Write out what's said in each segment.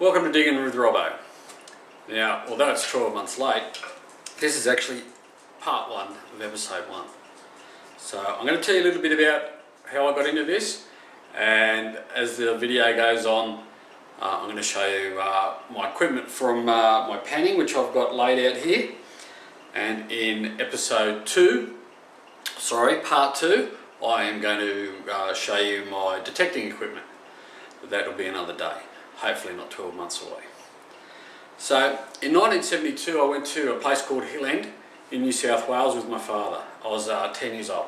Welcome to Diggin with Robbo. Now, although it's 12 months late, this is actually part 1 of episode 1. So I'm going to tell you a little bit about how I got into this, and as the video goes on, I'm going to show you my equipment from my panning, which I've got laid out here. And in part 2, I am going to show you my detecting equipment. But that'll be another day, hopefully not 12 months away. So in 1972 I went to a place called Hill End in New South Wales with my father. I was 10 years old.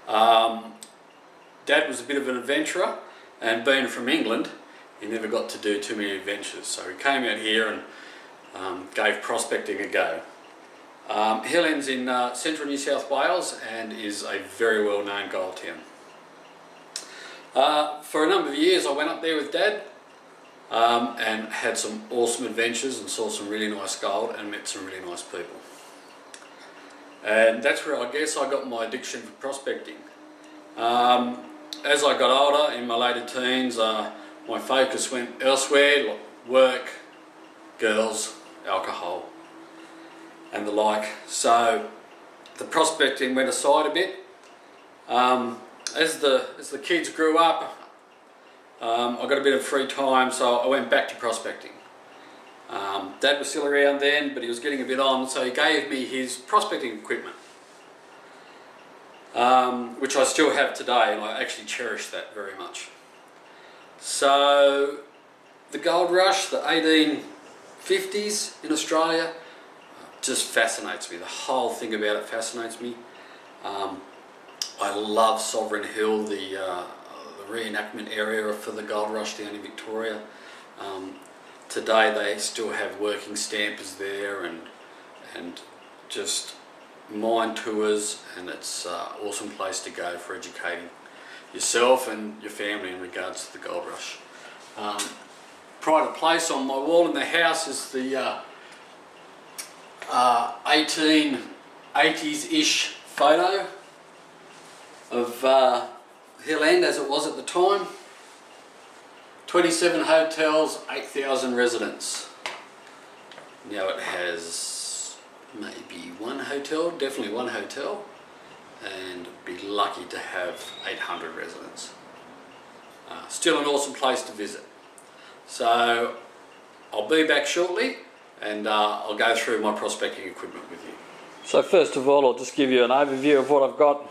Dad was a bit of an adventurer, and being from England he never got to do too many adventures, so he came out here and gave prospecting a go. Hill End's in central New South Wales and is a very well known gold town. For a number of years I went up there with Dad and had some awesome adventures and saw some really nice gold and met some really nice people. And that's where I guess I got my addiction for prospecting. As I got older, in my later teens, my focus went elsewhere, like work, girls, alcohol and the like. So the prospecting went aside a bit. As the kids grew up, I got a bit of free time, so I went back to prospecting. Dad was still around then, but he was getting a bit on, so he gave me his prospecting equipment, which I still have today, and I actually cherish that very much. So the gold rush, the 1850s in Australia, just fascinates me. The whole thing about it fascinates me. I love Sovereign Hill, the reenactment area for the gold rush down in Victoria. Today they still have working stampers there and just mine tours, and it's an awesome place to go for educating yourself and your family in regards to the gold rush. Pride of place on my wall in the house is the 1880s-ish photo of Hill End as it was at the time. 27 hotels, 8,000 residents. Now it has maybe one hotel, definitely one hotel, and be lucky to have 800 residents. Still an awesome place to visit. So I'll be back shortly, and I'll go through my prospecting equipment with you. So first of all, I'll just give you an overview of what I've got.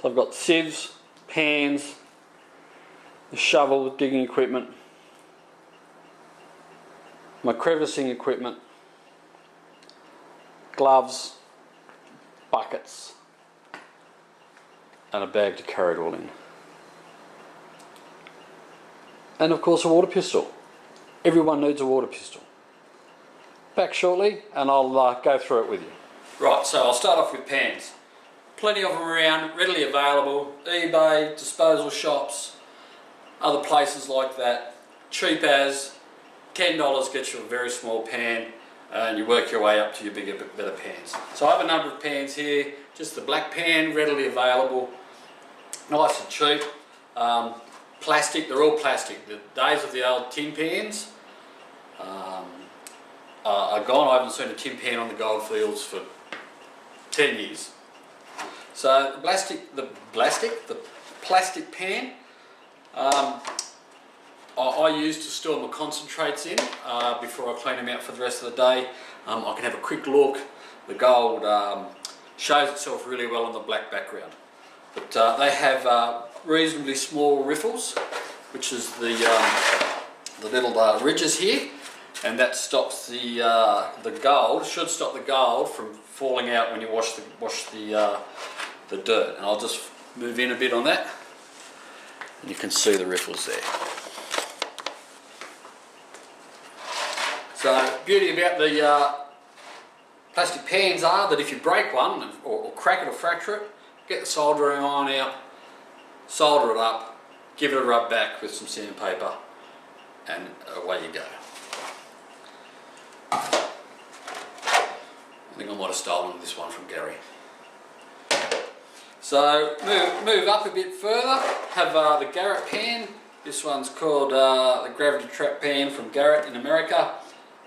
So I've got sieves, pans, the shovel with digging equipment, my crevicing equipment, gloves, buckets, and a bag to carry it all in. And of course a water pistol. Everyone needs a water pistol. Back shortly and I'll go through it with you. Right, so I'll start off with pans. Plenty of them around, readily available, eBay, disposal shops, other places like that. Cheap as, $10 gets you a very small pan, and you work your way up to your bigger, better pans. So I have a number of pans here, just the black pan, readily available, nice and cheap. Plastic, they're all plastic. The days of the old tin pans are gone. I haven't seen a tin pan on the gold fields for 10 years. So the plastic pan I use to store my concentrates in before I clean them out for the rest of the day. I can have a quick look. The gold shows itself really well on the black background. But they have reasonably small riffles, which is the little ridges here, and that stops the gold. Should stop the gold from falling out when you wash the dirt. And I'll just move in a bit on that, and you can see the riffles there. So beauty about the plastic pans are that if you break one or crack it or fracture it, get the soldering iron out, solder it up, give it a rub back with some sandpaper, and away you go. I think I might have stolen this one from Gary. So move up a bit further, have the Garrett pan, This one's called the Gravity Trap Pan from Garrett in America.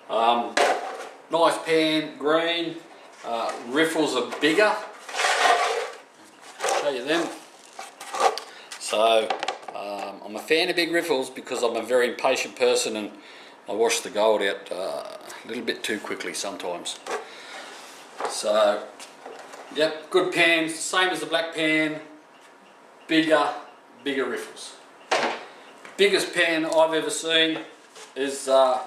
Nice pan, green. Riffles are bigger. I'll show you them. So I'm a fan of big riffles because I'm a very impatient person and I wash the gold out a little bit too quickly sometimes. So, yep, good pans, same as the black pan, bigger riffles. Biggest pan I've ever seen is the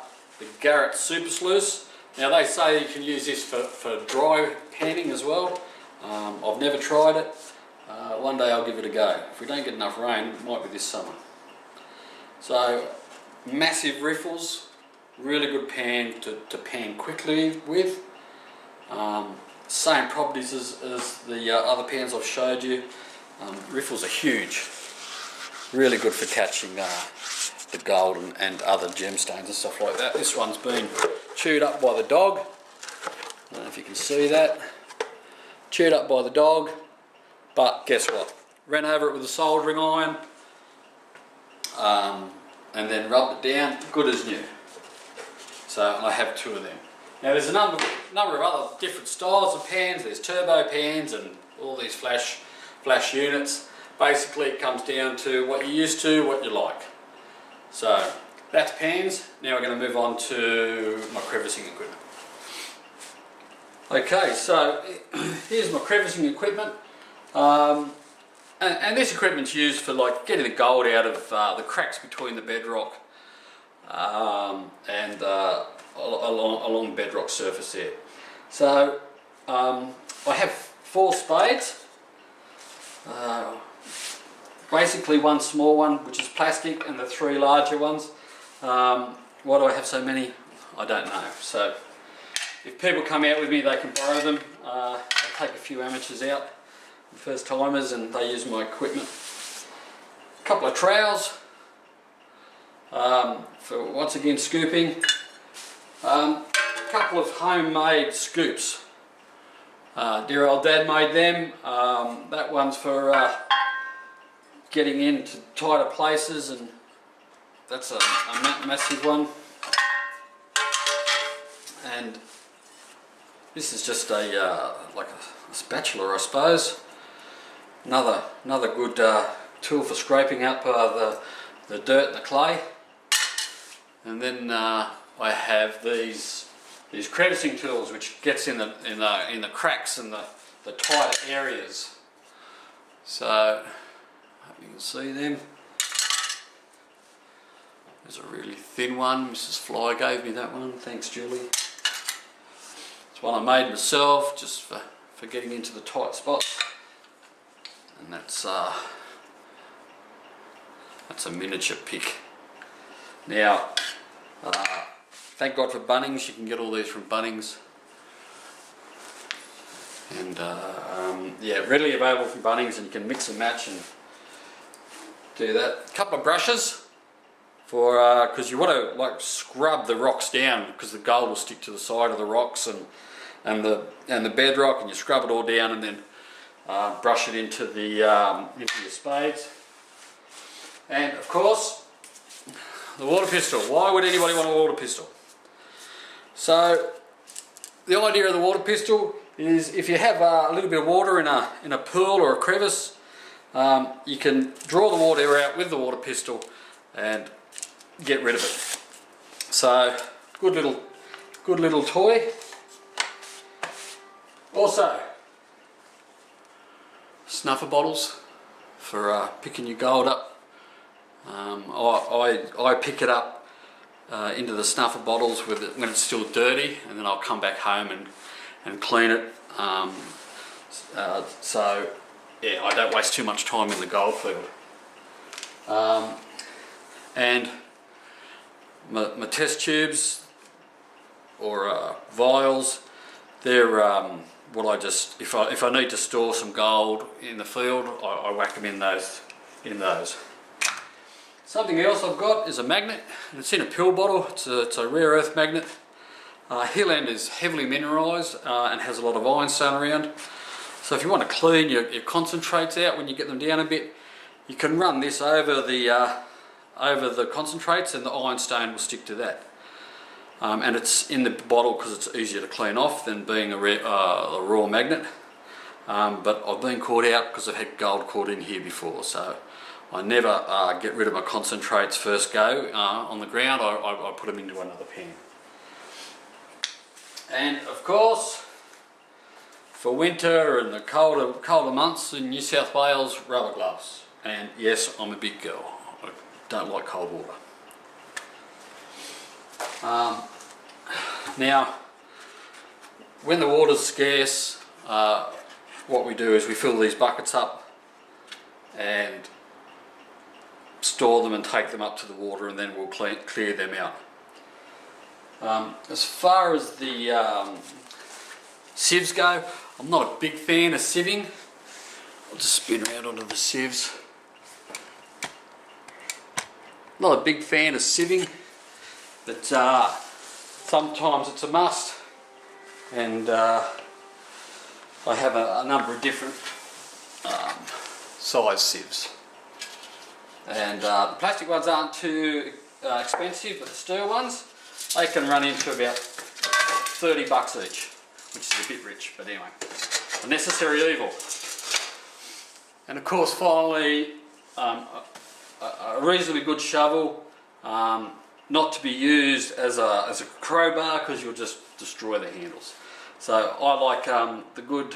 Garrett Super Sluice. Now they say you can use this for dry panning as well. I've never tried it. One day I'll give it a go. If we don't get enough rain, it might be this summer. So, massive riffles, really good pan to pan quickly with. Same properties as the other pans I've showed you. Riffles are huge. Really good for catching the gold and other gemstones and stuff like that. This one's been chewed up by the dog. I don't know if you can see that. Chewed up by the dog, but guess what? Ran over it with a soldering iron and then rubbed it down, good as new. So I have two of them. Now there's a number of other different styles of pans. There's turbo pans and all these flash units. Basically it comes down to what you're used to, what you like. So that's pans. Now we're going to move on to my crevicing equipment. Okay, so here's my crevicing equipment. And this equipment's used for like getting the gold out of the cracks between the bedrock and along the bedrock surface there. So I have 4 spades. Basically one small one which is plastic and the 3 larger ones. Why do I have so many? I don't know. So if people come out with me they can borrow them. I take a few amateurs out, first timers, and they use my equipment. A couple of trowels for once again scooping. A couple of homemade scoops. Dear old dad made them. That one's for getting into tighter places, and that's a massive one. And this is just a like a spatula, I suppose. Another good tool for scraping up the dirt and the clay. And then I have these crevicing tools, which gets in the cracks and the tighter areas. So I hope you can see them. There's a really thin one. Mrs. Fly gave me that one. Thanks, Julie. It's one I made myself, just for getting into the tight spots. And that's a miniature pick. Now, thank God for Bunnings. You can get all these from Bunnings. And yeah, readily available from Bunnings, and you can mix and match and do that. A couple of brushes for because you want to like scrub the rocks down, because the gold will stick to the side of the rocks and the bedrock, and you scrub it all down and then brush it into your spades. And of course, the water pistol. Why would anybody want a water pistol? So the idea of the water pistol is, if you have a little bit of water in a pool or a crevice, you can draw the water out with the water pistol and get rid of it. So good little toy. Also, snuffer bottles for picking your gold up. I pick it up into the snuffer bottles with it when it's still dirty, and then I'll come back home and clean it. So yeah, I don't waste too much time in the gold field. And my test tubes or vials, they're what I just, if I need to store some gold in the field, I whack them in those. Something else I've got is a magnet, and it's in a pill bottle. It's a rare earth magnet. Healand is heavily mineralised and has a lot of ironstone around. So if you want to clean your concentrates out when you get them down a bit, you can run this over the over the concentrates, and the ironstone will stick to that. And it's in the bottle because it's easier to clean off than being a raw magnet. But I've been caught out because I've had gold caught in here before, so I never get rid of my concentrates first go on the ground. I put them into another pan. And of course, for winter and the colder months in New South Wales, rubber gloves. And yes, I'm a big girl. I don't like cold water. Now, when the water's scarce, what we do is we fill these buckets up and store them and take them up to the water, and then we'll clear them out. As far as the sieves go, I'm not a big fan of sieving. I'll just spin around onto the sieves. Not a big fan of sieving, but sometimes it's a must, and I have a number of different size sieves. And the plastic ones aren't too expensive, but the steel ones, they can run into about $30 each, which is a bit rich, but anyway, a necessary evil. And of course, finally, a reasonably good shovel, not to be used as a crowbar because you'll just destroy the handles. So I like the good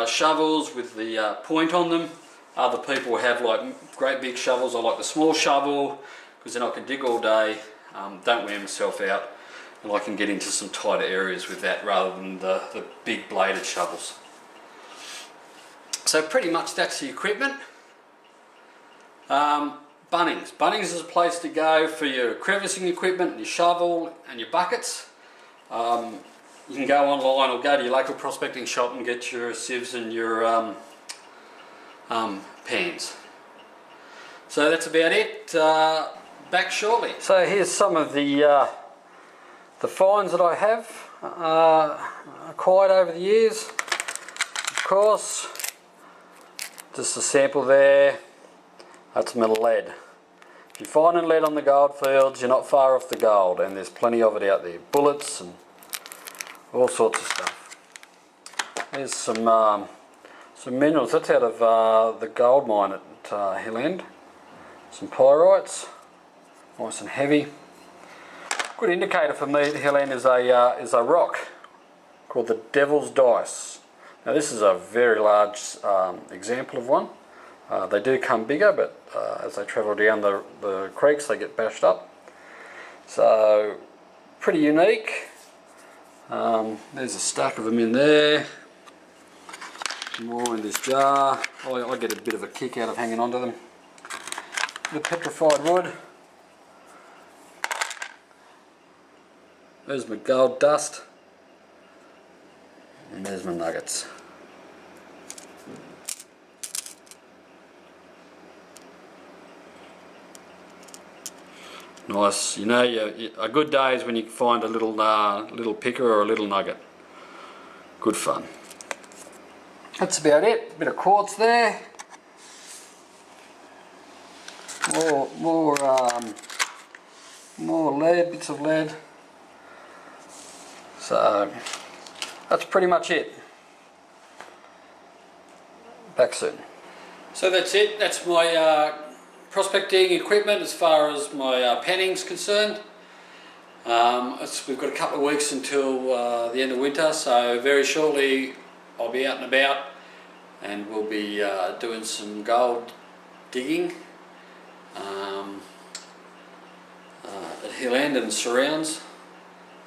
shovels with the point on them. Other people have like great big shovels. I like the small shovel because then I can dig all day, don't wear myself out, and I can get into some tighter areas with that rather than the big bladed shovels. So pretty much that's the equipment. Bunnings. Bunnings is a place to go for your crevicing equipment, your shovel and your buckets. You can go online or go to your local prospecting shop and get your sieves and your pans. So that's about it. Back shortly. So here's some of the finds that I have acquired over the years. Of course, just a sample there. That's my lead. If you're finding lead on the gold fields, you're not far off the gold, and there's plenty of it out there. Bullets and all sorts of stuff. There's some minerals. That's out of the gold mine at Hill End. Some pyrites, nice and heavy. Good indicator for me at Hill End is a rock called the Devil's Dice. Now this is a very large example of one. They do come bigger, but as they travel down the creeks they get bashed up. So pretty unique. There's a stack of them in there. More in this jar. I get a bit of a kick out of hanging on to them. The petrified wood. There's my gold dust. And there's my nuggets. Nice, you know, a good day is when you find a little picker or a little nugget. Good fun. That's about it. Bit of quartz there. More lead, bits of lead. So that's pretty much it. Back soon. So that's it. That's my prospecting equipment as far as my panning's concerned. We've got a couple of weeks until the end of winter, so very shortly I'll be out and about, and we'll be doing some gold digging at Hill End and surrounds.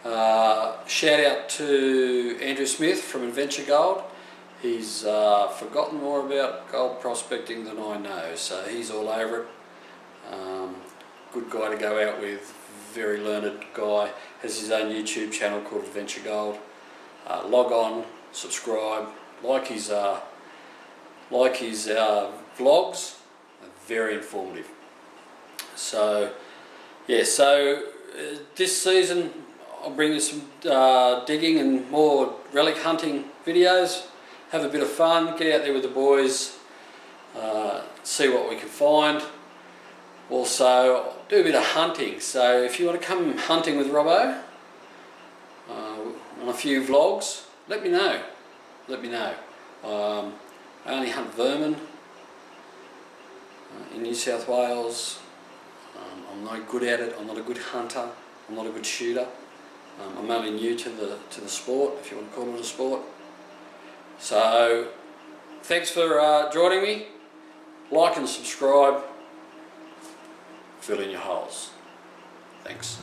Shout out to Andrew Smith from Adventure Gold. He's forgotten more about gold prospecting than I know, so he's all over it. Good guy to go out with, very learned guy, has his own YouTube channel called Adventure Gold. Log on, subscribe, like his vlogs, very informative. So yeah, this season I'll bring you some digging and more relic hunting videos. Have a bit of fun, get out there with the boys, see what we can find. Also do a bit of hunting, so if you want to come hunting with Robbo on a few vlogs, let me know. I only hunt vermin in New South Wales. I'm not good at it. I'm not a good hunter. I'm not a good shooter. I'm only new to the sport, if you want to call it a sport. So thanks for joining me. Like and subscribe. Fill in your holes. Thanks.